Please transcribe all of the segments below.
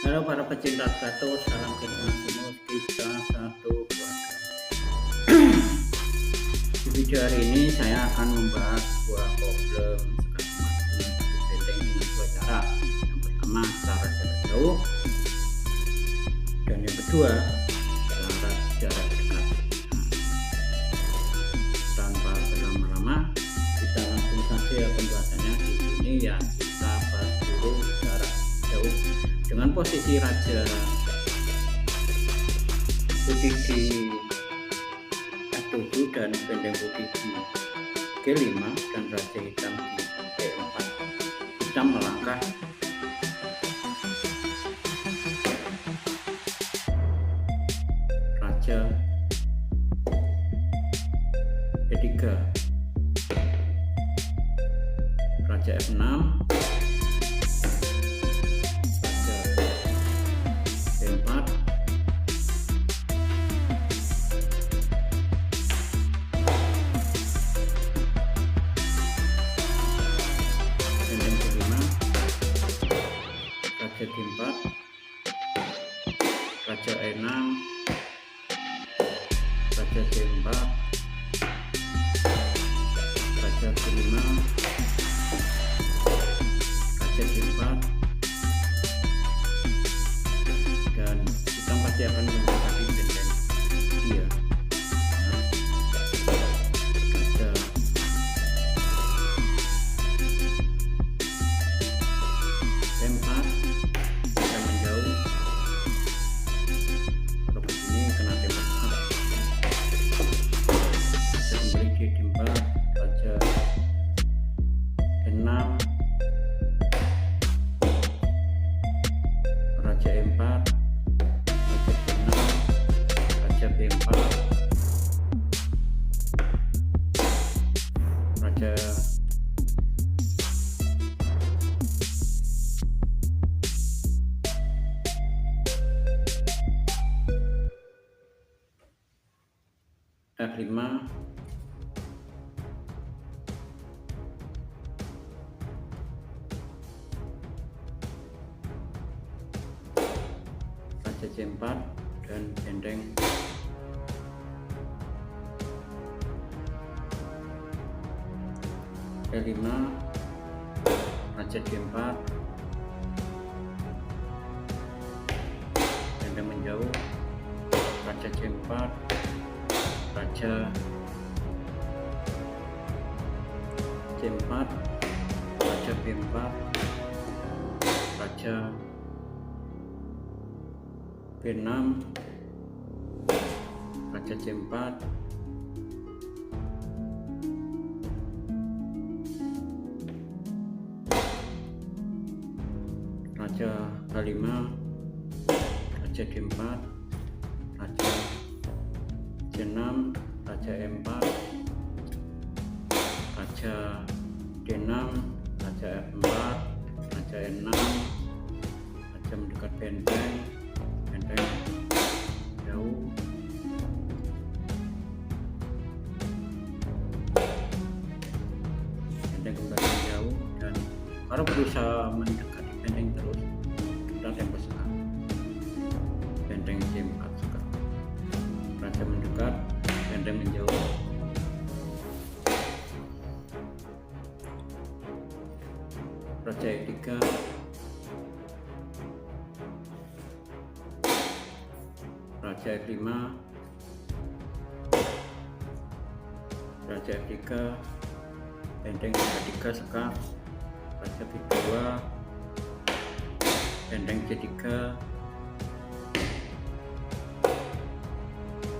Halo para pecinta gato, salam kenal semua, kita satu keluarga. Di video hari ini saya akan membahas sebuah problem sekat benteng dengan dua cara. Yang pertama cara jarak jauh, dan yang kedua cara jarak dekat. Tanpa berlama-lama, kita langsung saja pembahasannya. Di sini ya kita bahas dulu jarak jauh dengan posisi raja putih di F7 dan benteng putih di G5 dan raja hitam di E4. Kita melangkah raja E3, raja F6, raja D4, raja E6, raja D4, raja G5, raja D4, dan kita pasti akan mendapati benteng dia raja E4 bisa menjauh. Kalau begini kena tembak kembali di D4, raja E6, raja E4, raja G6, raja B4, raja F5, raja C4 dan benteng E5, raja D4, benteng menjauh, raja C4, raja C4, raja B4, raja B6, raja C4, raja H5, raja D4, raja C6, raja E4, raja D6, raja F4, raja E6, raja mendekat benteng, benteng jauh, benteng kembali jauh, dan baru berusaha mendekati benteng terus, kita tembak sekat benteng C4 sekat, raja mendekat, benteng menjauh, raja E3, raja F5, raja F3, benteng H3 sekat, raja B2, benteng C3,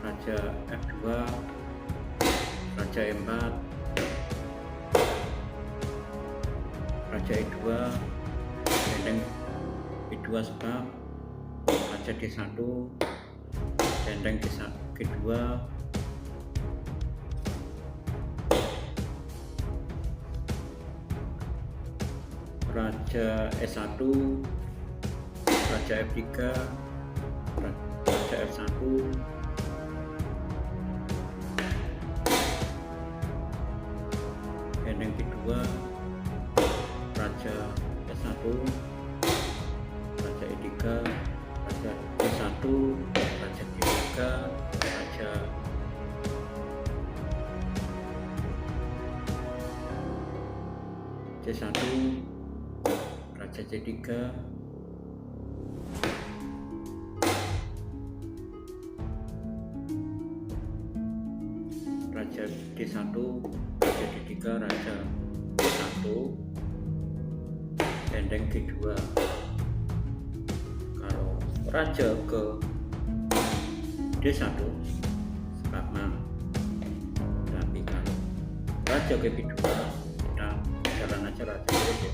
raja F2, raja E4, raja E2, benteng B2 sekat, raja D1, benteng G2, raja E1, raja F3, raja F1, benteng B2, raja S1, raja E3, raja D1, raja D3, raja C1, raja C3, raja D1, raja D3, raja D1, benteng G2. Kalau raja ke D1 skakmat, tapi kalau raja ke B2 kita jalan aja raja terus ya.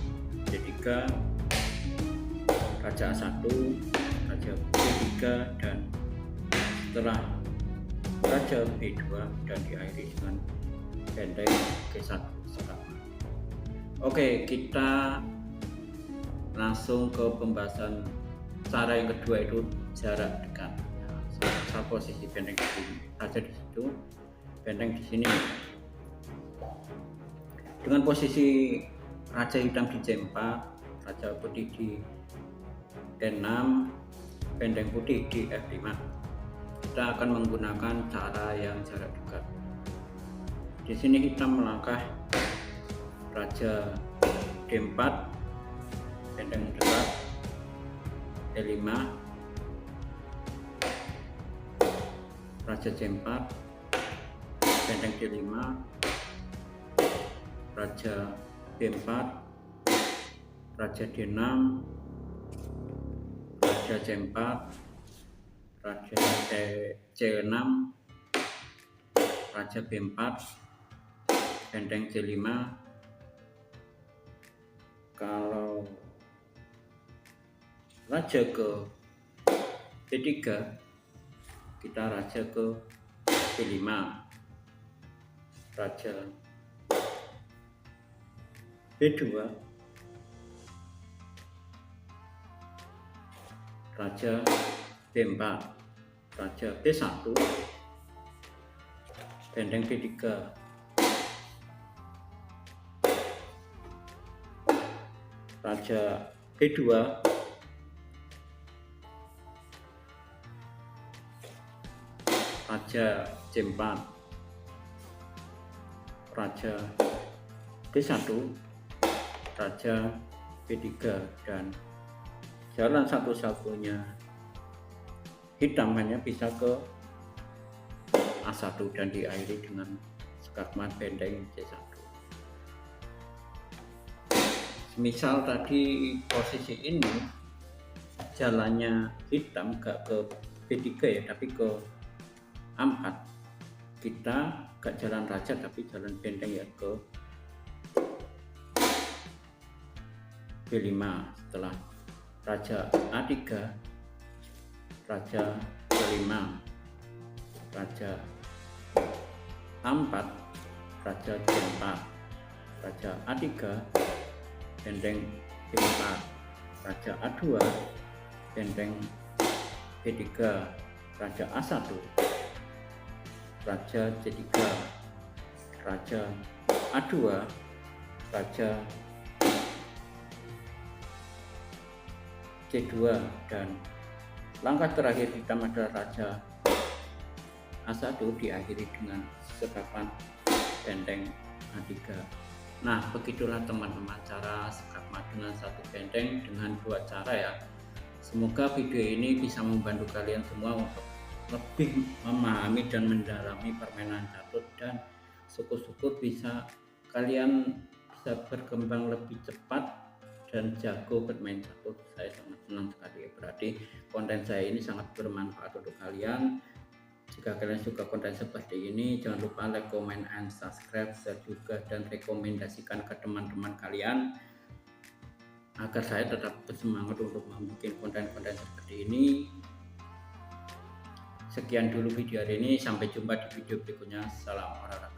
D3, raja A1, raja B3, dan setelah raja B2 dan diakhiri dengan benteng G1 skakmat. Oke, kita langsung ke pembahasan cara yang kedua, itu jarak dekat. Saya posisi benteng di sini, raja di situ, benteng di sini. Dengan posisi raja hitam di C4, raja putih di D6, benteng putih di F5. Kita akan menggunakan cara yang jarak dekat. Di sini hitam melangkah raja D4, benteng mendekat E5, raja C4, benteng D5, raja B4, raja D6, raja C4, raja C6, raja B4, benteng C5. Kalau raja ke B3, kita raja ke B5, raja B2, raja B4, raja B1, benteng B3, raja B2, raja C4, raja D1, raja B3, dan jalan satu-satunya hitam hanya bisa ke A1 dan diakhiri dengan skakmat benteng C1. Misal tadi posisi ini jalannya hitam gak ke B3 ya, tapi ke A4, kita gak jalan raja tapi jalan benteng ya ke B5. Setelah raja A3, raja B5, raja A4, raja D4, raja A3, benteng B4, raja A2, benteng B3, raja A1, raja C3, raja A2, raja C2, dan langkah terakhir hitam adalah raja A1 diakhiri dengan skakmat benteng A3. Nah, begitulah teman-teman cara skakmat dengan satu benteng dengan dua cara ya. Semoga video ini bisa membantu kalian semua untuk lebih memahami dan mendalami permainan catur, dan syukur-syukur bisa kalian bisa berkembang lebih cepat dan jago bermain catur. Saya sangat senang sekali ya, berarti konten saya ini sangat bermanfaat untuk kalian. Jika kalian suka konten seperti ini, jangan lupa like, comment, and subscribe, share juga, dan rekomendasikan ke teman-teman kalian agar saya tetap bersemangat untuk membuat konten-konten seperti ini. Sekian dulu video hari ini, sampai jumpa di video berikutnya. Salam olahraga.